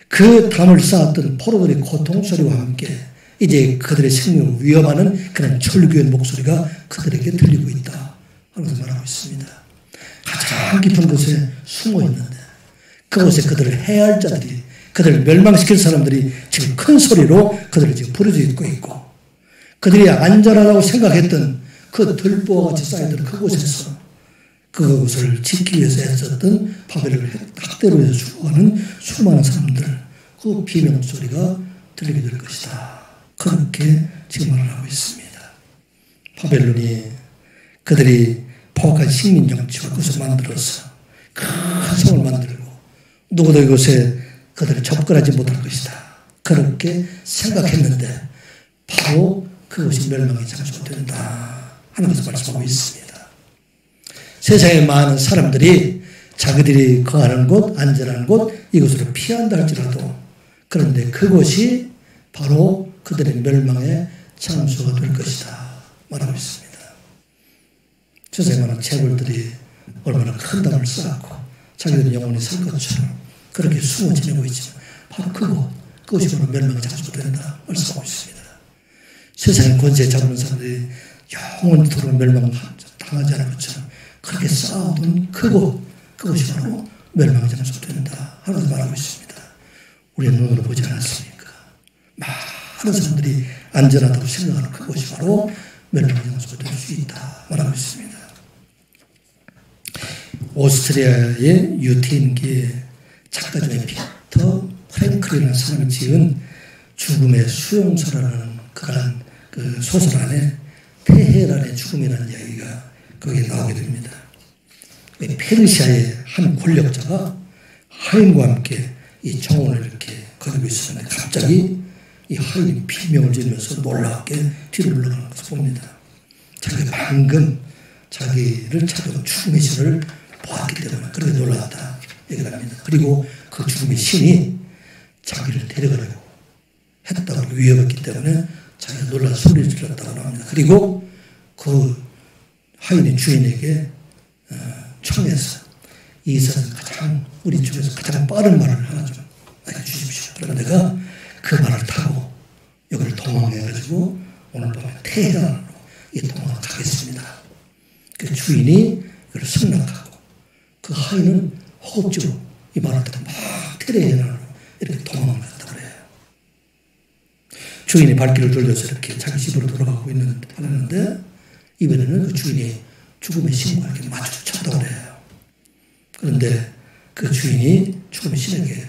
그 담을 쌓았던 포로들의 고통소리와 함께 이제 그들의 생명을 위협하는 그런 철교의 목소리가 그들에게 들리고 있다. 하면서 말하고 있습니다. 가장 깊은 곳에 숨어 있는데 그곳에 그들을 해할 자들이 그들을 멸망시킬 사람들이 지금 큰 소리로 그들을 지금 부르짖고 있고 그들이 안전하다고 생각했던 그 들보와 같이 쌓여있던 그곳에서 그것을 지키기 위해서 애썼던 바벨을 학대로 해서 죽어가는 수많은 사람들 그 비명소리가 들리게 될 것이다. 그렇게 지금 말을 하고 있습니다. 바벨론이 그들이 포악한 식민 정치와 그것을 만들어서 큰 성을 만들고 누구도 이곳에 그들을 접근하지 못할 것이다. 그렇게 생각했는데 바로 그것이 멸망의 장소가 된다 하는 것을 말씀하고 있습니다. 세상에 많은 사람들이 자기들이 거하는 곳, 안전한 곳 이곳으로 피한다 할지라도 그런데 그곳이 바로 그들의 멸망의 장소가 될 것이다 말하고 있습니다. 세상에 많은 재벌들이 얼마나 큰 담을 쌓고 자기들은 영원히 살 것처럼 그렇게 숨어 지내고 있지만 바로 그것이 바로 멸망의 장소가 된다 말씀하고 있습니다. 세상에 권세 잡는 사람들이 영원토록 멸망당하지 않을 것처럼 그렇게 쌓아둔 그것이 바로 멸망의 장소가 된다 하면서 말하고 있습니다. 우리의 눈으로 보지 않았습니까? 많은 사람들이 안전하다고 생각하는 그것이 바로 멸망의 장소가 될 수 있다 말하고 있습니다. 오스트리아의 유태인기의 작가 중에 피터 프랭클이라는 사람이 지은 죽음의 수용소라는 그런 그 소설 안에 테헤란의 죽음이라는 이야기가 거기에 나오게 됩니다. 페르시아의 한 권력자가 하인과 함께 이 정원을 이렇게 거리고 있었는데 갑자기 이 하인이 비명을 지르면서 놀랍게 뒤로 물러가는 것을 봅니다. 자기가 방금 자기를 찾아온 죽음의 신을 보았기 때문에 그렇게 놀랐다 얘기를 합니다. 그리고 그 죽음의 신이 자기를 데려가려고 했다고 위협했기 때문에 자기가 놀라서 소리를 질렀다고 합니다. 그리고 그 하인의 주인에게 청해서 이 사람 우리 중에서 가장 빠른 말을 하나 좀 나에게 주십시오. 그럼 내가 그 말을 타고 여기를 도망해가지고 오늘 밤에 테헤란으로 이 도망을 가겠습니다. 그 주인이 그를 승낙하고 그 하인은 허겁지겁 이 말을 듣고 막 테헤란으로 이렇게 도망을 갔다고 해요. 주인이 발길을 돌려서 이렇게 자기 집으로 돌아가고 하는데 이번에는 그 주인이 죽음의 신과 이렇게 마주쳤다고 해요. 그런데 그 주인이 죽음의 신에게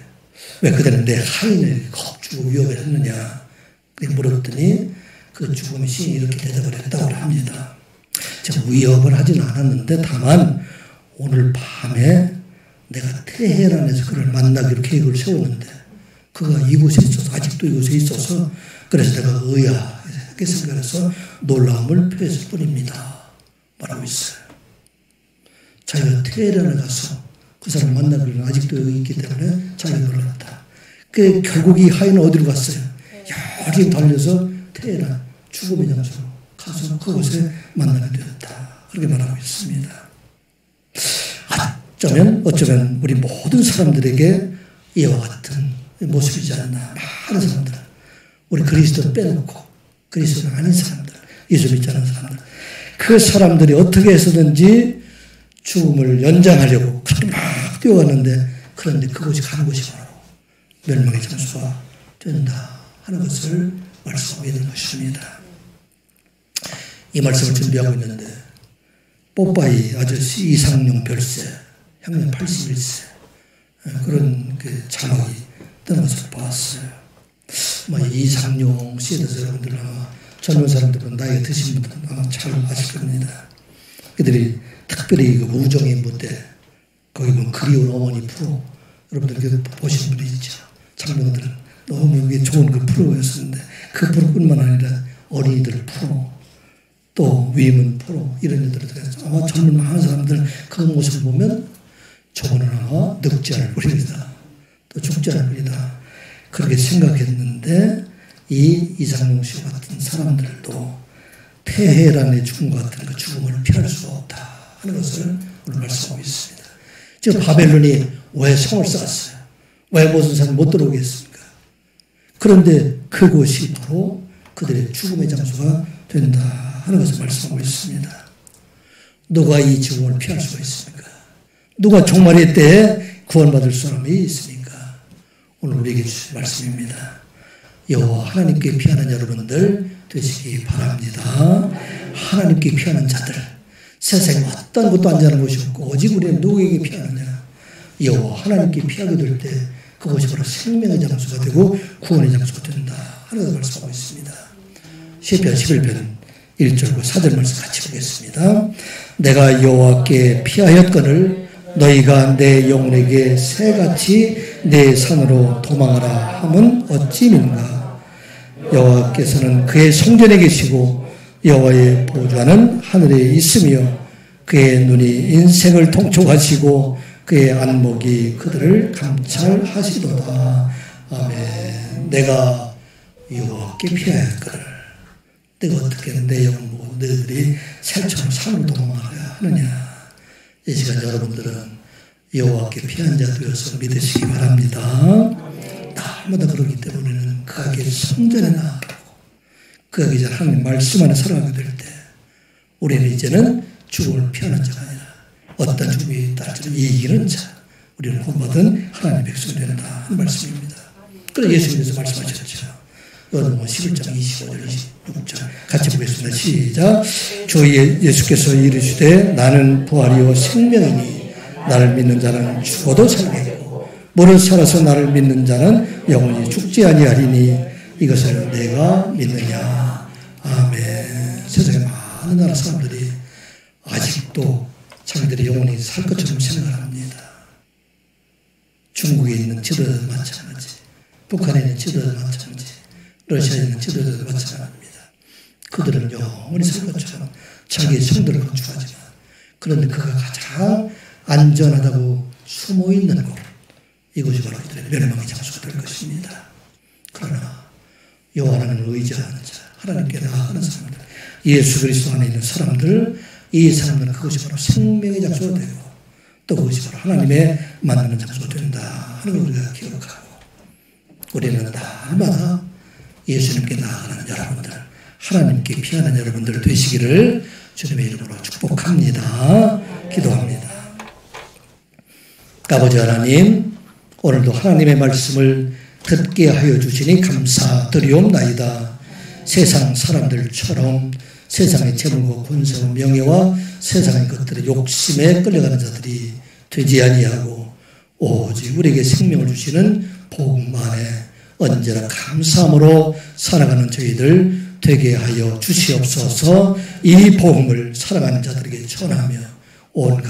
왜 그대는 내 하인을 겁주고 위협을 했느냐 물었더니 그 죽음의 신이 이렇게 대답을 했다고 합니다. 제가 위협을 하지는 않았는데 다만 오늘 밤에 내가 테헤란에서 그를 만나기로 계획을 세웠는데 그가 이곳에 있어서 아직도 이곳에 있어서 그래서 내가 의아하게 생각해서 놀라움을 표했을 뿐입니다. 말하고 있어요. 자기가 테헤란에 가서 그 사람 만나기로는 아직도 여기 있기 때문에 자기가 놀랐다. 그 결국 이 하인은 어디로 갔어요? 여기 달려서 테헤란 죽음의 장소로 가서 그곳에 만나게 되었다. 그렇게 말하고 있습니다. 어쩌면 우리 모든 사람들에게 이와 같은 모습이지 않나. 많은 사람들, 우리 그리스도를 빼놓고 그리스도는 아닌 사람들, 예수 믿지 않은 사람들, 그 사람들이 어떻게 해서든지 죽음을 연장하려고 그렇게 막 뛰어갔는데, 그런데 그곳이 가는 곳이 바로 멸망의 장소가 된다 하는 것을 말씀하고 있는 것입니다. 이 말씀을 준비하고 있는데 뽀빠이 아저씨 이상용 별세 향년 81세 그런 그 자막이 뜬 것을 보았어요. 이상용 씨에 대해서 여러분들 아마 젊은 사람들은 나이가 드신 분들은 아마 잘 아실 겁니다. 그들이 특별히 그 우정의 무대, 거기 보면 그리운 어머니 프로, 여러분들 보신 분이 있죠. 장로들은 너무 이게 좋은 그 프로였었는데, 그 프로뿐만 아니라 어린이들 프로, 또 위문 프로, 이런 일들을 통해서 아마 젊은 많은 사람들 그 모습을 보면 저거는 아마 늙지 않을 뿐이다, 또 죽지 않을 뿐이다, 그렇게 생각했는데, 이 이상용 씨 같은 사람들도 테헤란의 죽음과 같은 그 죽음을 피할 수가 없다 하는 것을 오늘 말씀하고 있습니다. 지금 바벨론이 왜 성을 쌓았어요? 왜 모든 사람이 못 들어오게 했습니까? 그런데 그곳이 바로 그들의 죽음의 장소가 된다 하는 것을 말씀하고 있습니다. 누가 이 죽음을 피할 수가 있습니까? 누가 종말의 때에 구원받을 사람이 있습니까? 오늘 우리에게 주신 말씀입니다. 여호와 하나님께 피하는 여러분들 되시기 바랍니다. 하나님께 피하는 자들, 세상에 어떤 것도 안 자는 것이 없고 오직 우리는 누구에게 피하느냐? 여호와 하나님께 피하게 될 때 그것이 바로 생명의 장소가 되고 구원의 장소가 된다 하는 것을 말씀하고 있습니다. 시편 11편 1절과 4절 말씀 같이 보겠습니다. 내가 여호와께 피하였거늘 너희가 내 영혼에게 새같이 내 산으로 도망하라 함은 어찌 민가? 여호와께서는 그의 성전에 계시고 여호와의 보좌는 하늘에 있으며 그의 눈이 인생을 통촉하시고 그의 안목이 그들을 감찰하시도다. 아멘. 내가 여호와께 피하였거늘 내가 어떻게 내 영혼 보고 너희들이 새처럼 산으로 도망하려 하느냐? 이 시간 여러분들은 여호와께 피한 자 되어서 믿으시기 바랍니다. 날마다 그러기 때문에는 그에게 성전에 나아가고 그에게 이제 하나님 말씀 안에 살아가게 될 때 우리는 이제는 죽음을 피하는 자가 아니라 어떤 죽음이 따르지만 이기는 자, 우리는 구원받은 하나님의 백성이 된다 하는 말씀입니다. 그래서 예수님께서 말씀하셨죠. 여러분 11장 25절 26절 같이 보겠습니다. 시작. 주 예수께서 이르시되 나는 부활이요 생명이니 나를 믿는 자는 죽어도 살겠고 무릇 살아서 나를 믿는 자는 영원히 죽지 아니하리니 이것을 내가 믿느냐. 아멘. 세상에 많은 나라 사람들이 아직도 자기들이 영원히 살 것처럼 생각합니다. 중국에 있는 지도자도 마찬가지, 북한에 있는 지도자도 마찬가지, 러시아에 있는 지도자도 마찬가지입니다. 그들은 영원히 살 것처럼 자기의 성들을 건축하지만 그런데 그가 가장 안전하다고 숨어있는 곳, 이곳이 바로 그들의 멸망의 장소가 될 것입니다. 그러나 여호와 하나님을 의지하는 자, 하나님께 나아가는 사람들, 예수 그리스도 안에 있는 사람들, 이 사람들은 그것이 바로 생명의 장소가 되고 또 그것이 바로 하나님의 만나는 장소가 된다 하는 걸 우리가 기억하고 우리는 날마다 예수님께 나아가는 여러분들, 하나님께 피하는 여러분들 되시기를 주님의 이름으로 축복합니다. 기도합니다. 아버지 하나님, 오늘도 하나님의 말씀을 듣게 하여 주시니 감사드리옵나이다. 세상 사람들처럼 세상의 재물과 권세와 명예와 세상의 것들의 욕심에 끌려가는 자들이 되지 아니하고 오직 우리에게 생명을 주시는 복음 안에 언제나 감사함으로 살아가는 저희들 되게 하여 주시옵소서. 이 복음을 살아가는 자들에게 전하며 온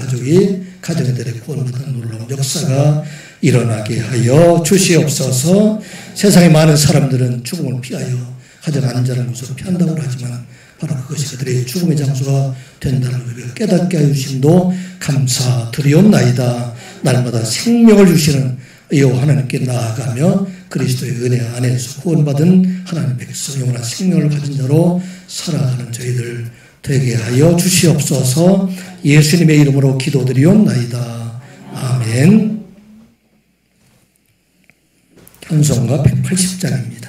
가정들의 구원받는 놀라운 역사가 일어나게 하여 주시옵소서. 세상의 많은 사람들은 죽음을 피하여 가장 안전한 곳으로 피한다고 하지만 바로 그것이 그들의 죽음의 장소가 된다는 것을 깨닫게 해주심도 감사드리옵나이다. 날마다 생명을 주시는 여호와 하나님께 나아가며 그리스도의 은혜 안에서 구원받은 하나님의 백성 영원한 생명을 가진 자로 살아가는 저희들 되게 하여 주시옵소서. 예수님의 이름으로 기도드리옵나이다. 아멘. 찬송가 180장입니다.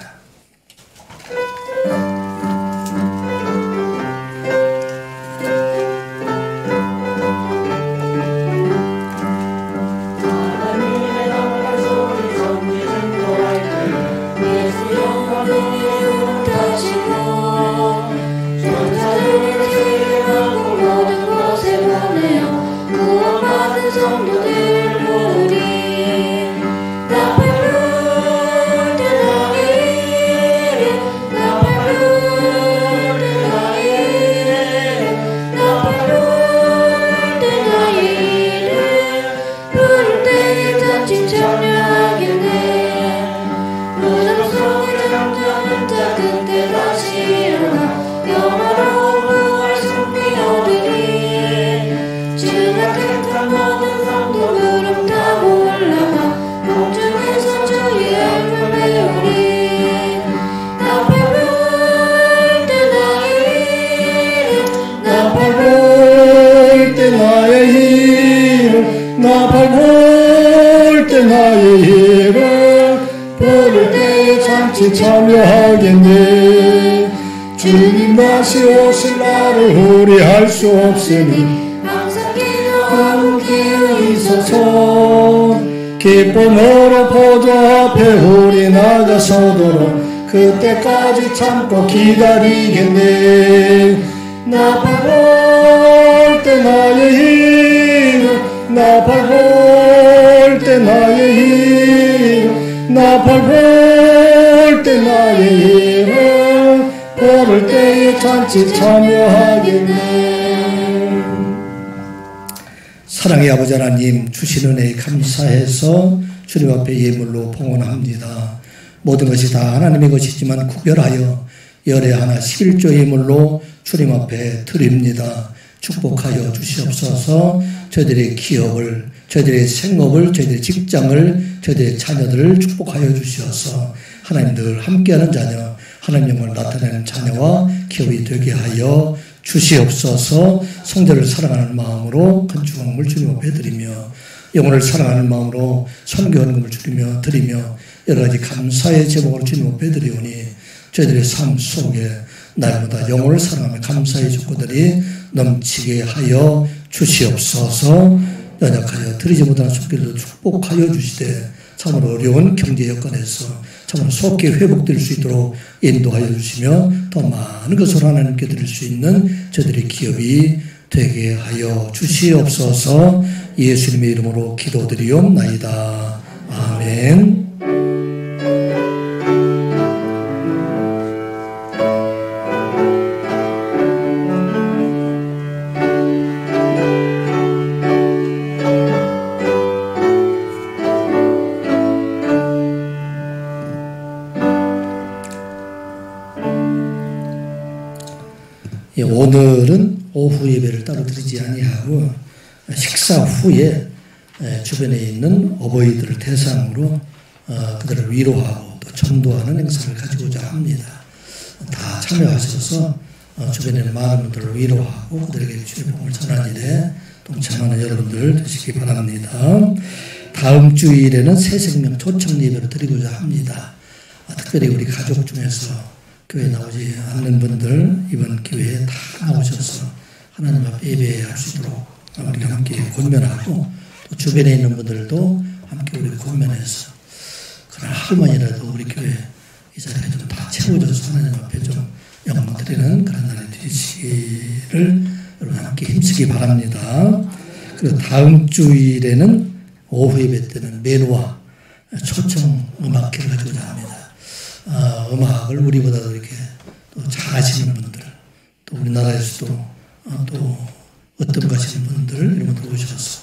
참여하겠네. 주님 다시 오실 날을 후회할 수 없으니 항상 기도하고 기어 있어서 기쁨으로 보좌 앞에 우리 나가서도록 그때까지 참고 기다리겠네. 나 바랄 때 나의 힘, 나 바랄 때 나의 힘, 나 바랄 때 나의 힘을 보를 때에 잔치 참여하겠네. 사랑의 아버지 하나님 주신 은혜에 감사해서 주님 앞에 예물로 봉헌합니다. 모든 것이 다 하나님의 것이지만 구별하여 열의 하나 11조 예물로 주님 앞에 드립니다. 축복하여 주시옵소서. 저희들의 기업을, 저희들의 생업을, 저희들의 직장을, 저희들의 자녀들을 축복하여 주시어서 하나님 늘 함께하는 자녀, 하나님 영광을 나타내는 자녀와 기업이 되게 하여 주시옵소서. 성도를 사랑하는 마음으로 건축원금을 주님 앞에 드리며 영혼을 사랑하는 마음으로 선교원금을 드리며 여러 가지 감사의 제목으로 주님 앞에 드리오니 저희들의 삶 속에 날마다 영혼을 사랑하며 감사의 조건들이 넘치게 하여 주시옵소서. 연약하여 드리지 못하는 손길도 축복하여 주시되 참으로 어려운 경제 여건에서 참으로 속히 회복될 수 있도록 인도하여 주시며 더 많은 것을 하나님께 드릴 수 있는 저희들의 기업이 되게 하여 주시옵소서. 예수님의 이름으로 기도드리옵나이다. 아멘. 오늘은 오후 예배를 따로 드리지 아니하고 식사 후에 주변에 있는 어버이들을 대상으로 그들을 위로하고 또 전도하는 행사를 가지고자 합니다. 다 참여하셔서 주변에 있는 많은 분들을 위로하고 그들에게 주의 복음을 전하는 일에 동참하는 여러분들 되시기 바랍니다. 다음 주일에는 새생명 초청 예배를 드리고자 합니다. 특별히 우리 가족 중에서 교회 나오지 않는 분들 이번 기회에 다 나오셔서 하나님 앞에 예배할 수 있도록 우리가 함께 권면하고 또 주변에 있는 분들도 함께 우리 권면해서 그러나 하루만이라도 우리 교회 이 자리에 좀 다 채워져서 하나님 앞에 좀 영광 드리는 그런 날이 되시기를 여러분 함께 힘쓰기 바랍니다. 그리고 다음 주일에는 오후 예배 때는 메노와 초청 음악회를 가지고자 합니다. 음악을 우리보다도 이렇게 또 잘하시는 분들, 또 우리나라에서도 또 어떤 가시는 분들 이런 분들 오셔서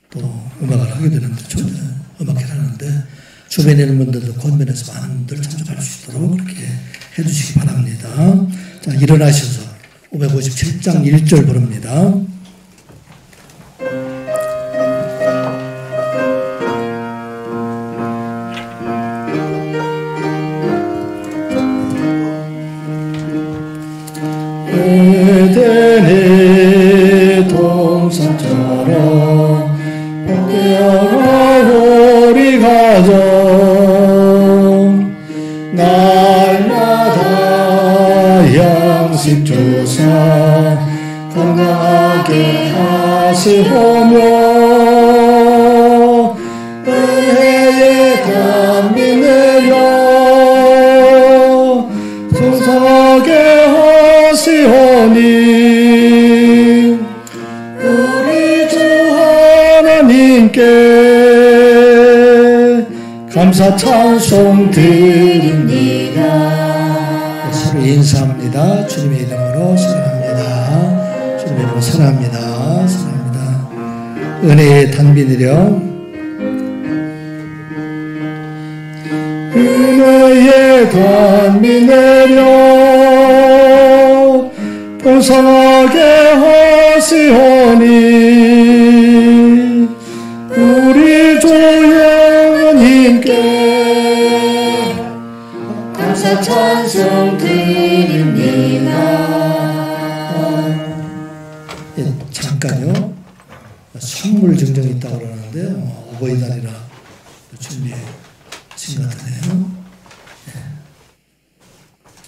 또 음악을 하게 되는데 음악회를 하는데 주변에 있는 분들도 권면해서 많은 분들 참석할 수 있도록 그렇게 해주시기 바랍니다. 자, 일어나셔서 557장 1절 부릅니다. 에덴의 동산처럼 복되어라 우리 가정 날마다 양식 주사 건강하게 하시오며 은혜의 담비 내려 풍성하게 하시오니 우리 주 하나님께 감사 찬송 드립니다. 서로 인사합니다. 주님의 이름으로 사랑합니다. 주님의 이름으로 사랑합니다. 사랑합니다. 은혜의 단비 내려 은혜의 단비 내려 풍성하게 하시오니 우리 주 하나님께 감사 찬송 드립니다. 예, 잠깐요. 선물 증정이 있다고 그러는데 어버이날이라 준비해 주신 것 같네요.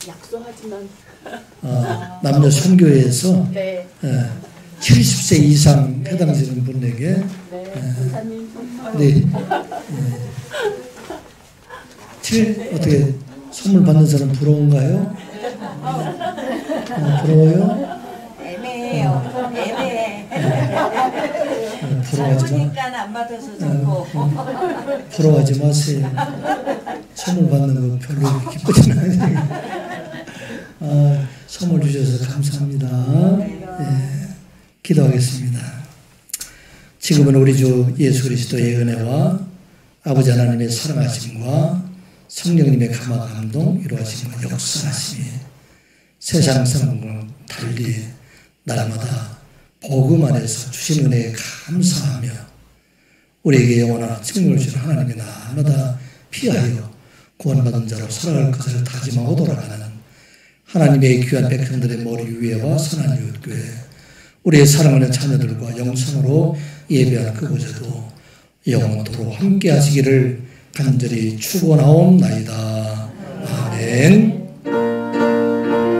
약속하지만 남녀 선교회에서 네. 70세 이상 해당되는 분에게 권사님 선물 네. 어떻게 선물 받는 사람 부러운가요? 부러워요? 애매해요. 애매해. 부러워하지 마. 젊으니까 안 받아서 좋고. 부러워하지 마세요. 선물 받는 거 별로 기쁘진 않아요. 선물 주셔서 감사합니다. 예, 기도하겠습니다. 지금은 우리 주 예수 그리스도의 은혜와 아버지 하나님의 사랑하심과 성령님의 감화 감동 이루어짐과 역사하심이 세상 사람과 달리 날마다 복음 안에서 주신 은혜에 감사하며 우리에게 영원한 생명을 주신 하나님의 날마다 피하여 구원받은 자로 살아갈 것을 다짐하고 돌아가는 하나님의 귀한 백성들의 머리 위에와 선한 이웃교회 우리의 사랑하는 자녀들과 영성으로 예배한 그곳에도 영원토록 함께 하시기를 간절히 축원하옵나이다. 아멘.